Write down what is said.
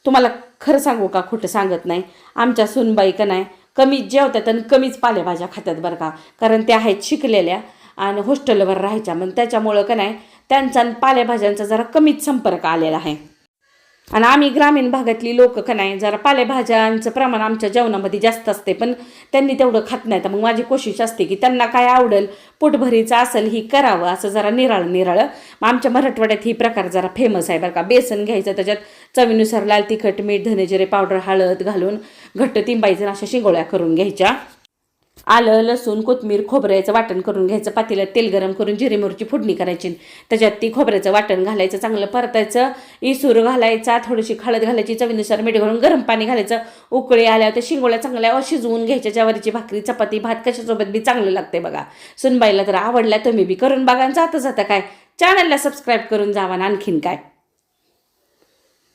तुम्हाला खरं सांगू का, खोटं सांगत नाही, आमच्या सूनबाई का नाही कमीच जेवतात आणि कमीच पालेभाज्या खातात बरं का. कारण त्या आहेत शिकलेल्या आणि हॉस्टेलवर राहायच्या, मग त्याच्यामुळं का नाही त्यांचा आणि पालेभाज्यांचा जरा कमीच संपर्क आलेला आहे. आणि आम्ही ग्रामीण भागातली लोक का नाही जरा पालेभाज्यांचं प्रमाण आमच्या जेवणामध्ये जास्त असते, पण त्यांनी तेवढं खात नाही. तर मग माझी कोशिश असते की त्यांना काय आवडेल, पोटभरीचं असेल ही करावं, असं जरा निराळं निराळं. मग आमच्या मराठवाड्यात ही प्रकार जरा फेमस आहे बरं का. बेसन घ्यायचं, त्याच्यात चवीनुसार लाल तिखट, मीठ, धनेजिरे पावडर, हळद घालून घट्ट तिंबायचं, अशा शिंगोळ्या करून घ्यायच्या. आलं, लसूण, कोथिंबीर, खोबऱ्याचं वाटण करून घ्यायचं. पातेल्यात तेल गरम करून जिरे मोहरीची फोडणी करायची, त्याच्यात ती खोबऱ्याचं वाटण घालायचं, चांगलं परतायचं, इसूर घालायचा, थोडीशी हळद घालायची, चवीनुसार मीठ घालून गरम पाणी घालायचं. उकळी आल्यावर त्या शिंगोळ्या चांगल्या शिजवून घ्यायच्या. ज्वारीची भाकरी, चपाती, भात कशासोबत बी चांगलं लागते बघा. सुनबाईला तर आवडल्या, तुम्ही बी करून बघा. जाता जाता काय चॅनलला सबस्क्राईब करून जावा. आणखीन काय.